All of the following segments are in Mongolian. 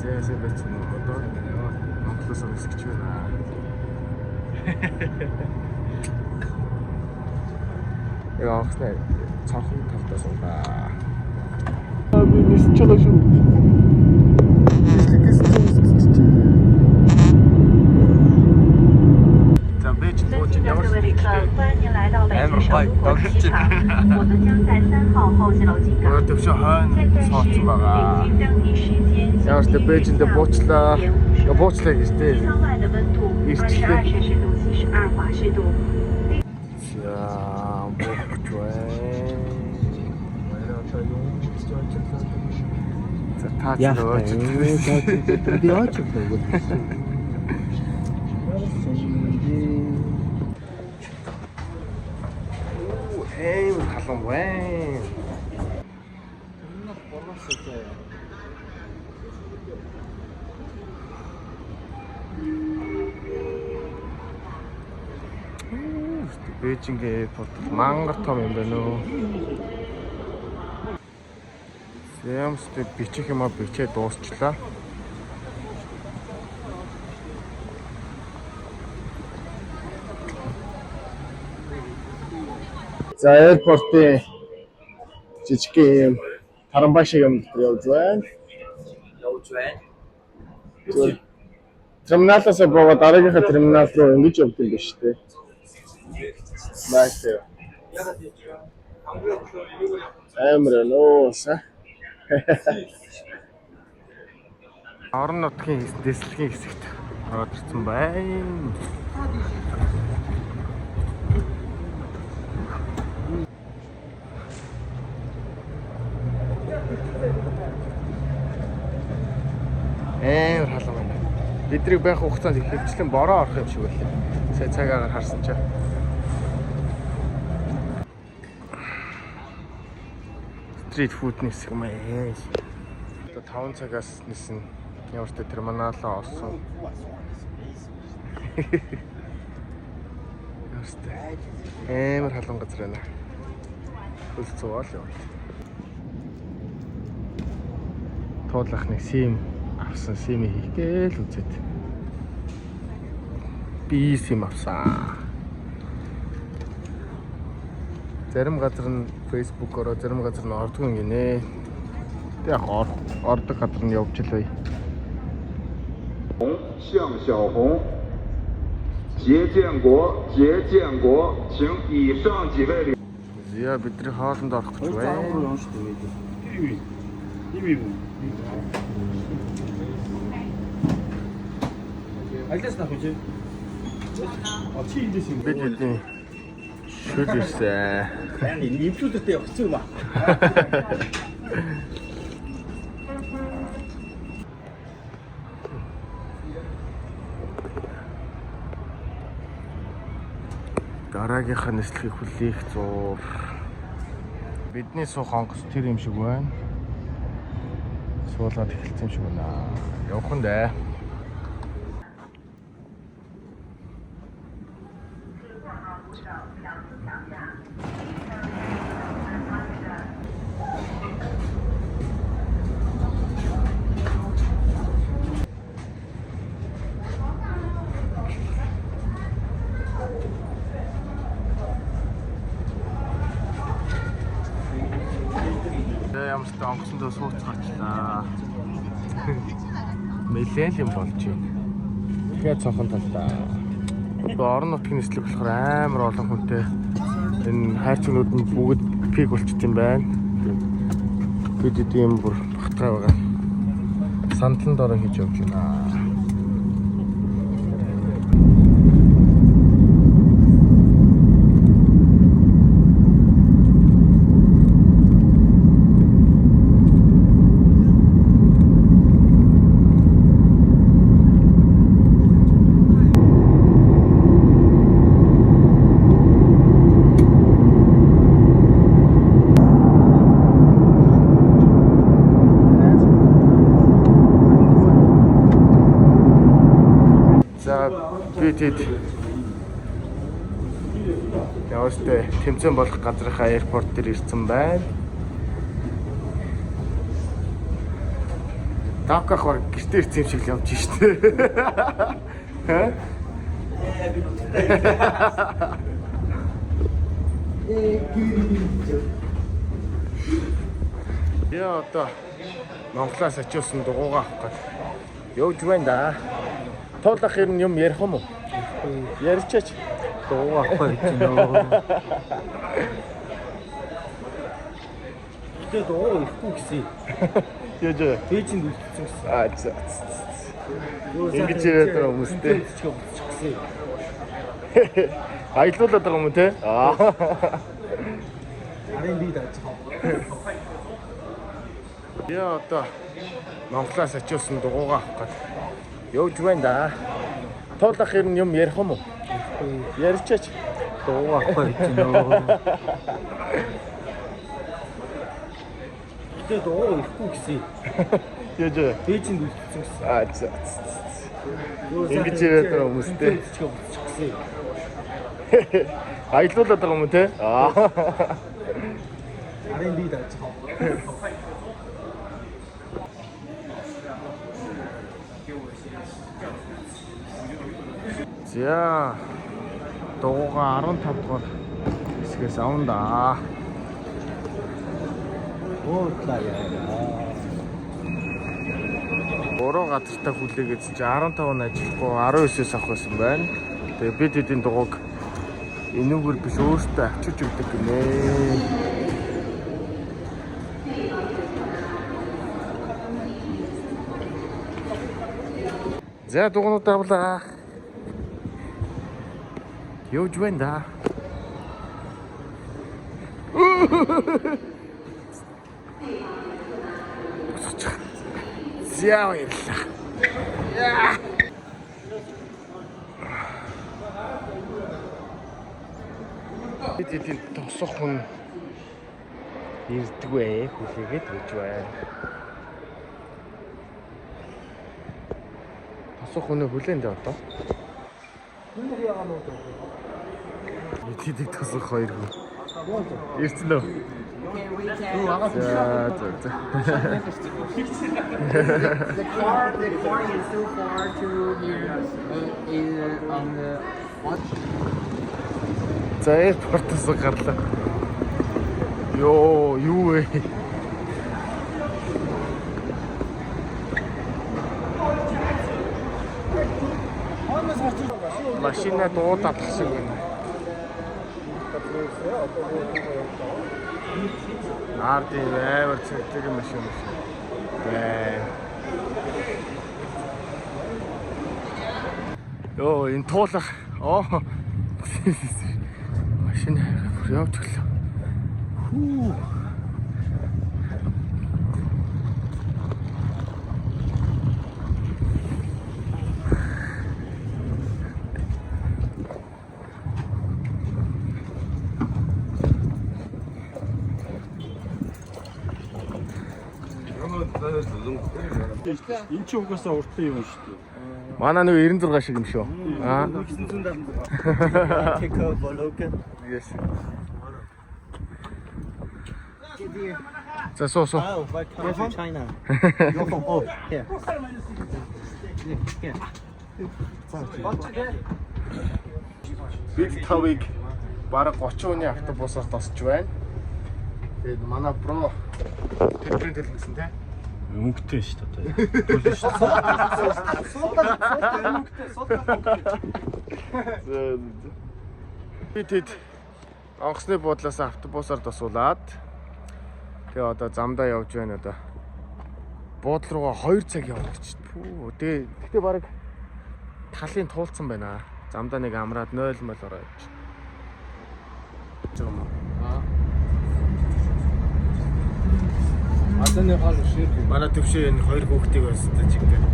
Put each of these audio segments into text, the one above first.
Зээсээ бацсан одоо Монголоос өсгөж байна. Яа ахнаа цонхон талдаа суулаа. Би нисч чалаа шүү. амар хай тоглож байна. Өөр төвшөө хойно суудсан байгаа. Ямар ч Бээжинд буучлаа. Буучлаа гэж дээ. Ирчлээ. За буучлаа. За таачлаа. Би очсон уу? Эй, халуун байна. Бээжинг эйрпорт мангар том юм байна уу? Ямстэй бичих юм а бичээ дуусчлаа. За эйрпортын жижиг юм тарамбай шиг юм явж байна. Терминалаас боо дараагийнхаа терминал руу ингэж явдаг юм биш үү? Баасаа. Амар нөөсө. Орон нутгийн дэслэгийн хэсэгт ороод ирсэн байна. Халуун байна. Бидний байх хугацаанд ихэвчлэн бороо орох юм шиг байлаа. Сая цагаагаар харсан чаа. Стрит фудны хэсэг маяг. Одоо 5 цагаас нисэн ямар ч терминалаа орсон. Ястай. Амар халуун газар байна. Хөл цугаал юм. Туулах нэг сим авсан сим хийгээл үзээд. Би сим авсан. Зарим газар нь Facebook-ороо, зарим газар нь ордгоо гинэ. Тэг яг ордог газар нь явж л бай. 向小红，结建国，请以上几位。 Яа бидний хоолнд орох гэж байна. Бидний шүл ирсэн. Имплүүдтэй явах юм аа. Дараагийнхаа нислэгийг хүлээх зур. Бидний суух онгоц тэр юм шиг байна. Суулгаад эхэлсэн юм шиг байна. Явах нь дээ. Ямстай онгоцондоо сууцгаачлаа. Мэлэл юм болж байна. Тэгэхээр цонхон талдаа. Орон нутгийн нислэг болохоор амар олон хүнтэй. Энэ хайрцагнууд нь бүгд пик болчихсон юм байна. Бид ийм бүр батгай байгаа. Сандлан дороо хийж явж байна. Бид яваастай тэмцээн болох газрынхаа аэропорт дээр ирсэн байна. Давках баг гэртээ ирсэн юм шиг л явж штэ. Хэ? Яа одоо Монголоос очиулсан дугуйгаа авах гээд явж байна да. Туулах юм ярих юм уу? Ярьчаач. Дугуйгаа авах гэж нөө. Тэгээ дугуйгаа ихгүй гэсэн. Яаж вэ? Ээжинд үлдсэн гэсэн. Аа за. Ингэж яриад байгаа хүмүүстэй. Аялуулаад байгаа юм те? Аа. Арын би даач. Яа одоо Монголоос очиулсан дугуйгаа авах гээд явж байна да. Туулах юм ярих юм уу? Ярьчаач. Дугуйгаа авах гэж нөө. Тэгээ дугуйгаа ихгүй гэсэн. Яаж вэ? Ээжинд үлдсэн гэсэн. Аа за. Ингэж яриад байгаа хүмүүстэй. Аялуулаад байгаа юм те? Аа. Арын би даач. За. Дугуйгаа 15 дугаар хэсгээс авна да. Уутлаа яа. Бороо газартаа хүлээгээд чи 15 нь ажиллахгүй 19-с авах байсан байна. Тэгээ бид эдийн дугуйг энүүгээр биш өөртөө авчиж өгдөг гинэ. За дугуйнууд авлаа. Явж байна да. За баярлалаа. Бид эдийн тосох хүн ирдэгвэ хүлээгээд өгч байна. Тосох хүн хүлээн дээ одоо. Хүн яагаад нөө. Эдийн тосох хоёр хүн. Ирсэн үү? За. The car is so far to near on the За аэропортоос гарлаа. Юу вэ? Машина дуудаад шиг байна. Арди вэвэр цэгтэй машин. Йоо энэ туулах. Оо. Машин бүр явж гэлээ. Хүү. Энд чи угаасаа урттай юм шүү дээ. Манай нэг 96 шиг юм шүү. Аа. 970. Take a look. Yes. За суу. Oh, but come from China. You're from oh, here. Here. Бид тавыг бараг 30 хүний автобусаар тосч байна. Тэгээд манай бро тэтгэн төлсөн те. Мөнгөтэй шүү дээ. Төлөө шүү. Бид онгоцны буудлаас автобусаар тосуулаад тэгээ одоо замдаа явж байна одоо. Буудлын руугаа 2 цаг явна гэж. Пүү. Тэгтээ бараг талын туулцсан байна. Замдаа нэг амраад 0 мөл ороо явж. Жоо. Аданы хол шир. Манай төвшөө энэ 2 хүүхдийг байсан та чиг дээр.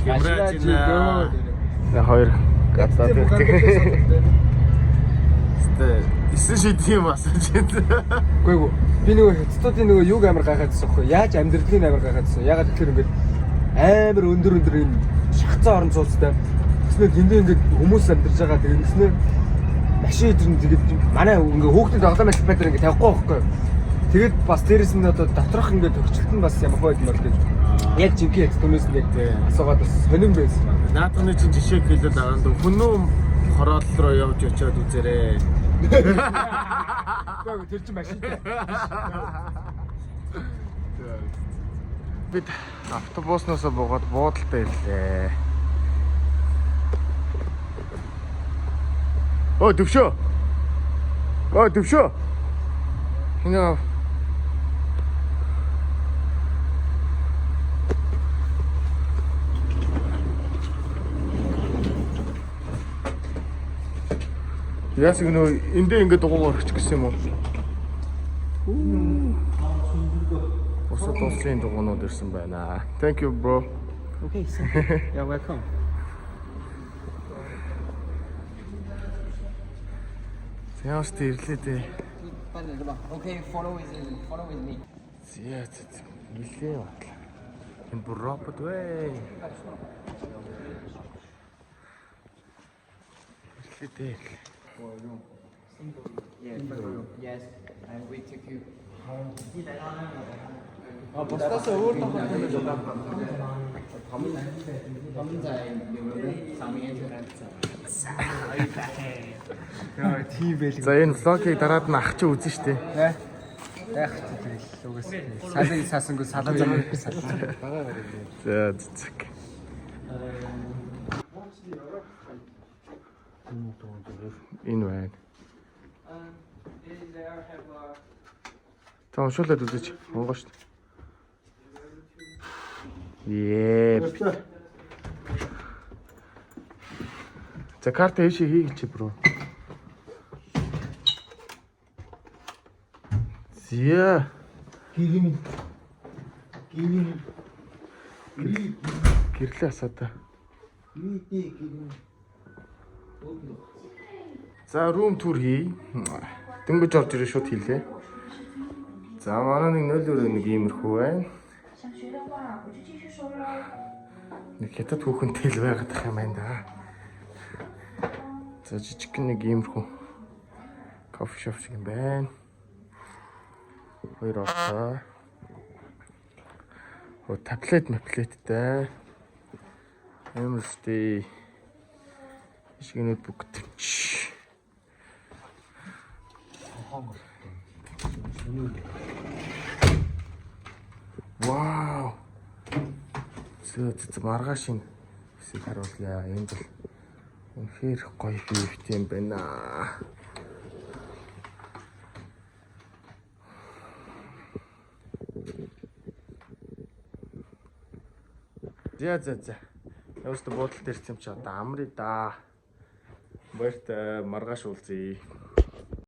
Гимраж нэ. Хоёр гадаад ирдэг. Эсвэл шийдэх юм асууж байна. Үгүй би нөгөө хэцүүдийн нөгөө юг амар гайхаадсан хгүй. Яаж амьдралын амар гайхаадсан. Ягаад гэхээр ингээд амар өндөр юм шахацсан орон сууцтай. Тэснэ тэндээ ингээд хүмүүс амьдарч байгаа. Тэснэ машин идэрн тэгээд манай ингээ хүүхдэд тоглоом хэлбэр ингээ тавихгүй байхгүй. Тэгээд бас дээрэс нь одоо доторх ингээ төгсөлт нь бас ямар байд мөр гэж. Яг жинхэнэ түнээс нэг асуугаад бас сонирн байсан байна. Наадмын чинь жишээ хэлэл байгаа нь хүнөө хороол руу явж очиад үзээрэй. Гэхдээ тэр чинь машинтай. Бид автобусноос буугаад буудалтай ирлээ. Ой төвшөө. Ой төвшөө. Хинаа. Яасыг нөө эндээ ингээд дугуугаар орчих гэсэн юм уу? Бусад улсын дугуйнууд ирсэн байна. Thank you bro. Okay, so you're welcome. Яас тэрлээ дээ. Okay, follow with me. Зяа нилээ батлаа. Энэ бүр робот вэ. Тэрлээ дээ. Yes, and we took you. Бусдаас өөр тохиолдол яа тийм байл. За энэ влогийг дараад нь ах чи үзэн штэ. Яах ч тэгэл угаас салыг саасангүй салан замыг салж. За цэцэг. Энэ байна. Та уншуулад үзэж монгоо штэ. За карта хийшээ хийгээч бро. Зя. Гэрлээ асаада. За room tour хий. Дөнгөж орж ирээ шууд хийлээ. За манай нэг 0-1 иймэрхүү байна. Нэг хятад хүүхэнтэй л байгаад ах юм байна да. За жижиг нэг иймэрхүү кофе шоп шиг юм байна. Хоёр орцоо. Таблет маплеттэй. Амар сте. Ишгэнүүд бүгдч. Вау. Зөө маргааш юм. Хэсэг харуулъя. Энд бол үнэхээр гоё фифт юм байна. За. Явж буудалд ирсэн юм чи одоо амрыг да. Баяртай маргааш уулзъя.